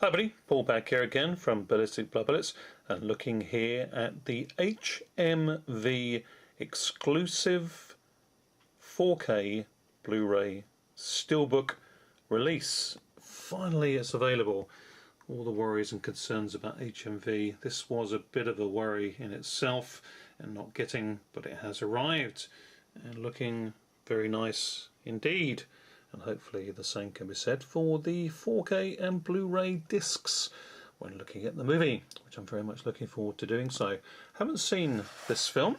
Hi everybody, Paul back here again from Ballistic Blood Bullets, and looking here at the HMV exclusive 4K Blu-ray Steelbook release. Finally it's available. All the worries and concerns about HMV, this was a bit of a worry in itself and not getting, but it has arrived and looking very nice indeed. And hopefully the same can be said for the 4K and Blu-ray discs when looking at the movie, which I'm very much looking forward to doing so. Haven't seen this film,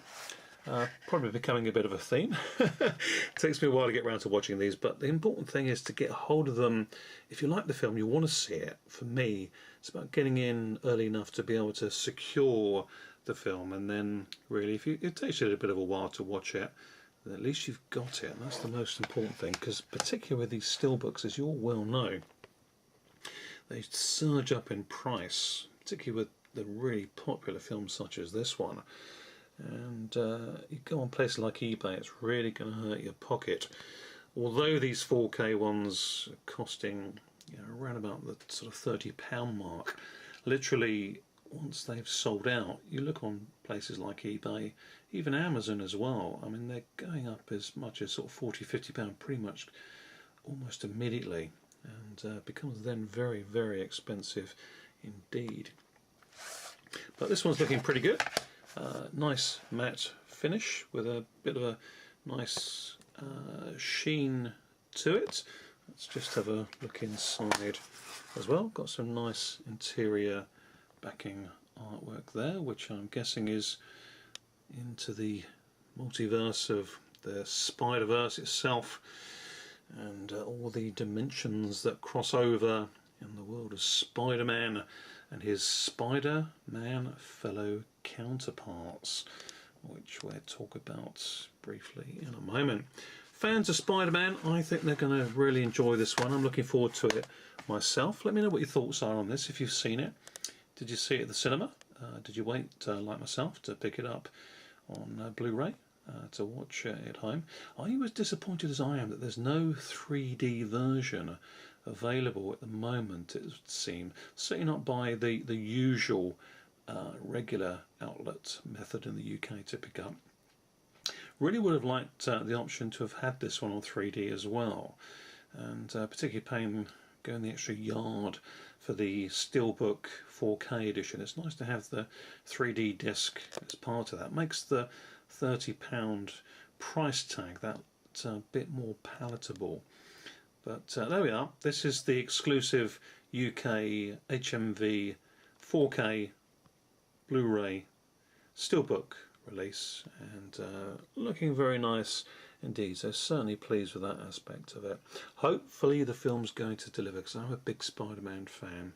probably becoming a bit of a theme. It takes me a while to get around to watching these, but the important thing is to get hold of them. If you like the film, you want to see it. For me, it's about getting in early enough to be able to secure the film, and then really, if it takes you a bit of a while to watch it, at least you've got it, and that's the most important thing, because particularly with these steelbooks, as you all well know, they surge up in price, particularly with the really popular films such as this one. And you go on places like eBay, it's really going to hurt your pocket. Although these 4K ones are costing, around about the sort of £30 mark, literally once they've sold out, you look on places like eBay, even Amazon as well, I mean they're going up as much as sort of £40–50 pretty much almost immediately, and becomes then very, very expensive indeed. But this one's looking pretty good. Nice matte finish with a bit of a nice sheen to it. Let's just have a look inside as well. Got some nice interior backing artwork there, which I'm guessing is into the multiverse of the Spider-Verse itself, and all the dimensions that cross over in the world of Spider-Man and his Spider-Man fellow counterparts, which we'll talk about briefly in a moment. Fans of Spider-Man, I think they're going to really enjoy this one. I'm looking forward to it myself. Let me know what your thoughts are on this, if you've seen it. Did you see it at the cinema? Did you wait, like myself, to pick it up on Blu-ray to watch at home? Are you as disappointed as I am that there's no 3D version available at the moment, it would seem? Certainly not by the usual regular outlet method in the UK to pick up. Really would have liked the option to have had this one on 3D as well, and particularly going the extra yard for the Steelbook 4K edition. It's nice to have the 3D disc as part of that. Makes the £30 price tag that bit more palatable. But there we are. This is the exclusive UK HMV 4K Blu-ray Steelbook release, and looking very nice indeed, so certainly pleased with that aspect of it. Hopefully the film's going to deliver, because I'm a big Spider-Man fan.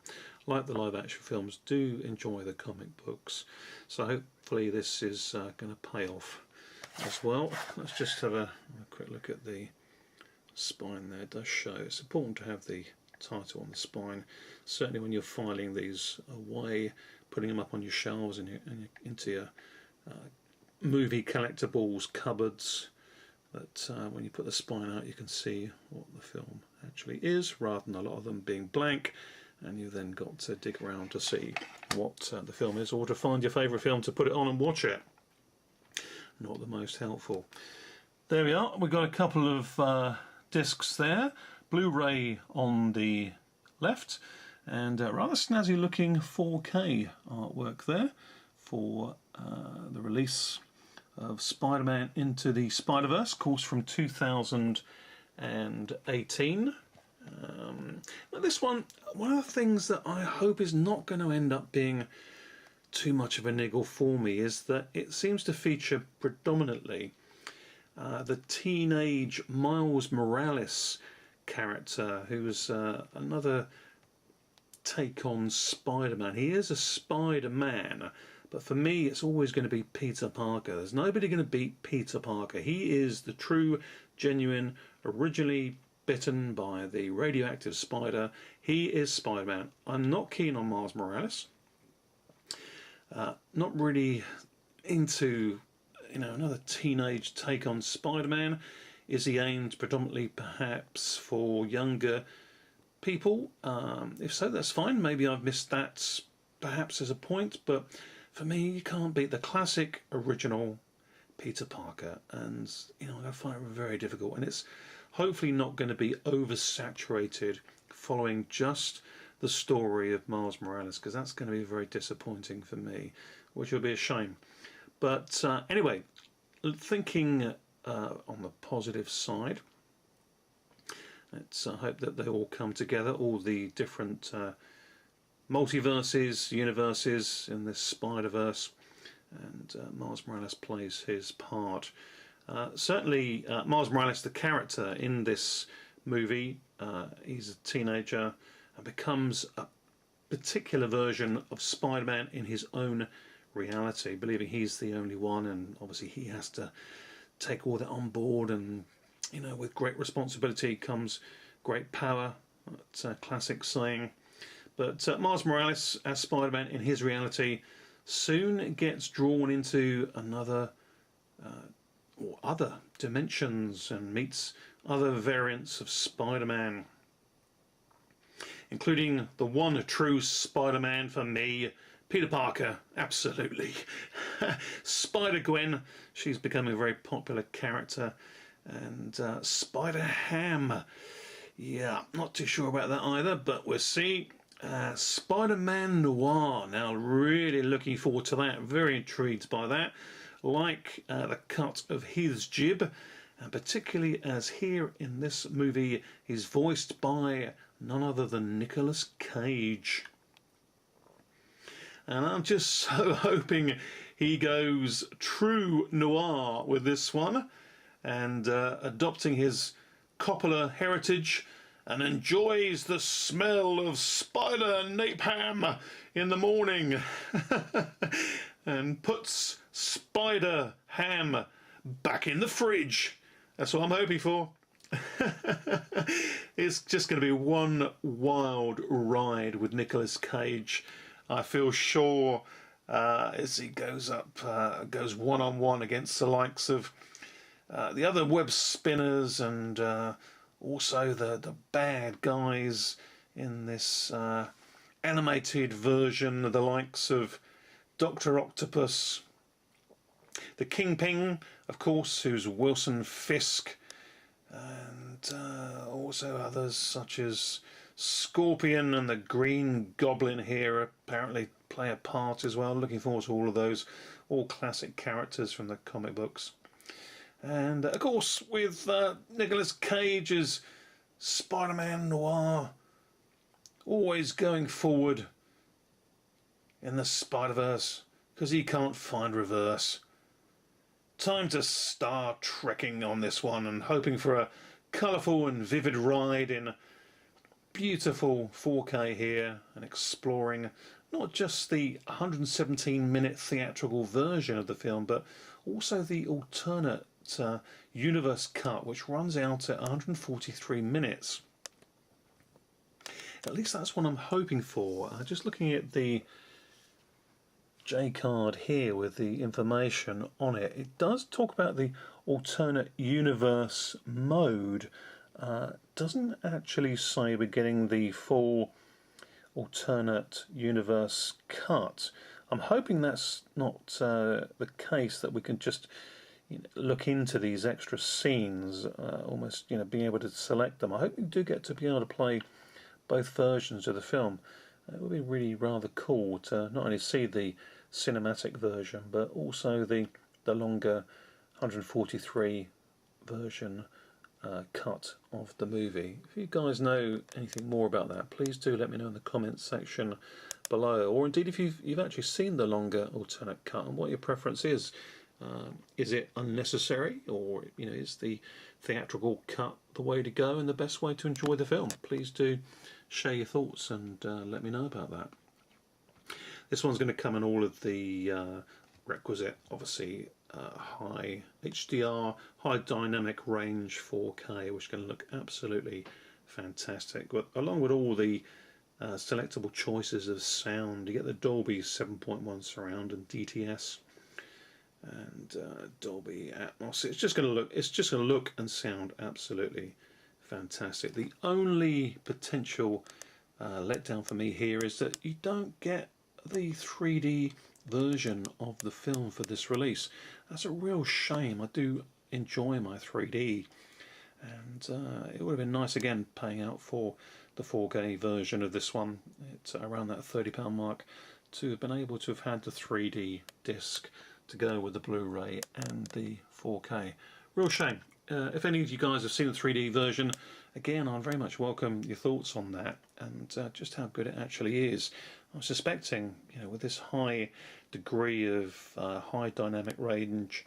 Like the live action films, do enjoy the comic books, so hopefully this is going to pay off as well. Let's just have a quick look at the spine there. It does show. It's important to have the title on the spine, certainly when you're filing these away, putting them up on your shelves and into your movie collectibles cupboards, that when you put the spine out you can see what the film actually is, rather than a lot of them being blank and you then got to dig around to see what the film is, or to find your favourite film to put it on and watch it. Not the most helpful. There we are, we've got a couple of discs there, Blu-ray on the left, and rather snazzy looking 4K artwork there for the release of Spider-Man Into the Spider-Verse, of course from 2018. Now this one of the things that I hope is not going to end up being too much of a niggle for me is that it seems to feature predominantly the teenage Miles Morales character, who's another take on Spider-Man. He is a Spider-Man, but for me it's always going to be Peter Parker. There's nobody going to beat Peter Parker. He is the true, genuine, originally bitten by the radioactive spider. He is Spider-Man. I'm not keen on Miles Morales. Not really into another teenage take on Spider-Man. Is he aimed predominantly perhaps for younger people. If so, that's fine. Maybe I've missed that perhaps as a point, but for me, you can't beat the classic original Peter Parker, and I find it very difficult, and it's hopefully not going to be oversaturated following just the story of Miles Morales, because that's going to be very disappointing for me, which will be a shame. But anyway, thinking on the positive side, let's hope that they all come together, all the different multiverses, universes in this Spider-Verse, and Miles Morales plays his part. Certainly Miles Morales, the character in this movie, he's a teenager and becomes a particular version of Spider-Man in his own reality, believing he's the only one, and obviously he has to take all that on board, and with great responsibility comes great power. That's a classic saying. But Miles Morales as Spider-Man in his reality soon gets drawn into another or other dimensions and meets other variants of Spider-Man, including the one true Spider-Man for me, Peter Parker. Absolutely. Spider-Gwen, she's becoming a very popular character, and Spider-Ham, yeah, not too sure about that either, but we'll see. Spider-Man Noir, now really looking forward to that, very intrigued by that, like the cut of his jib, and particularly as here in this movie he's voiced by none other than Nicolas Cage. And I'm just so hoping he goes true noir with this one, and adopting his Coppola heritage, and enjoys the smell of spider napalm in the morning and puts spider ham back in the fridge. That's what I'm hoping for. It's just going to be one wild ride with Nicolas Cage, I feel sure, as he goes goes one-on-one against the likes of the other web spinners, and also the bad guys in this animated version, the likes of Dr. Octopus, the Kingpin, of course, who's Wilson Fisk, and also others such as Scorpion and the Green Goblin here apparently play a part as well. Looking forward to all of those, all classic characters from the comic books. And of course with Nicolas Cage as Spider-Man Noir, always going forward in the Spider-Verse, because he can't find reverse. Time to start trekking on this one, and hoping for a colourful and vivid ride in beautiful 4K here, and exploring not just the 117-minute theatrical version of the film, but also the alternate universe cut, which runs out at 143 minutes. At least that's what I'm hoping for. Just looking at the J card here with the information on it, it does talk about the alternate universe mode. Doesn't actually say we're getting the full alternate universe cut. I'm hoping that's not the case, that we can just look into these extra scenes, almost being able to select them. I hope we do get to be able to play both versions of the film. It would be really rather cool to not only see the cinematic version, but also the longer 143 version cut of the movie. If you guys know anything more about that, please do let me know in the comments section below, or indeed if you've actually seen the longer alternate cut and what your preference is. Is it unnecessary, or is the theatrical cut the way to go and the best way to enjoy the film? Please do share your thoughts and let me know about that. This one's going to come in all of the requisite, obviously, high HDR, high dynamic range 4K, which is going to look absolutely fantastic. But along with all the selectable choices of sound, you get the Dolby 7.1 surround and DTS, and Dolby Atmos. It's just going to look and sound absolutely fantastic. The only potential letdown for me here is that you don't get the 3D version of the film for this release. That's a real shame. I do enjoy my 3D, and it would have been nice again paying out for the 4K version of this one. It's around that £30 mark, to have been able to have had the 3D disc to go with the Blu-ray and the 4K. Real shame. If any of you guys have seen the 3D version, again, I'd very much welcome your thoughts on that, and just how good it actually is. I'm suspecting, you know, with this high degree of high dynamic range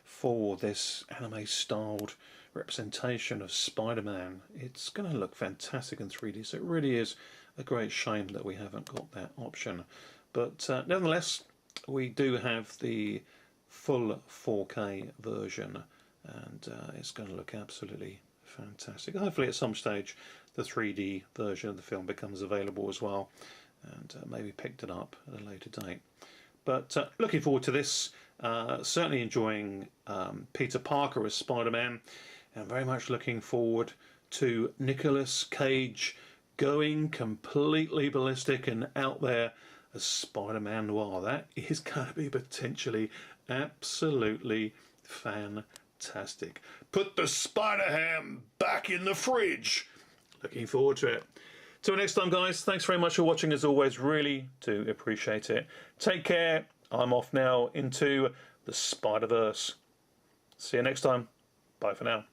for this anime-styled representation of Spider-Man, it's going to look fantastic in 3D. So it really is a great shame that we haven't got that option. But nevertheless, we do have the full 4K version, and it's going to look absolutely fantastic. Hopefully at some stage the 3D version of the film becomes available as well, and maybe picked it up at a later date. But looking forward to this. Certainly enjoying Peter Parker as Spider-Man, and very much looking forward to Nicolas Cage going completely ballistic and out there as Spider-Man Noir. That is going to be potentially absolutely fantastic. Put the Spider-Ham back in the fridge. Looking forward to it. Till next time, guys, thanks very much for watching as always. Really do appreciate it. Take care. I'm off now into the Spider-Verse. See you next time. Bye for now.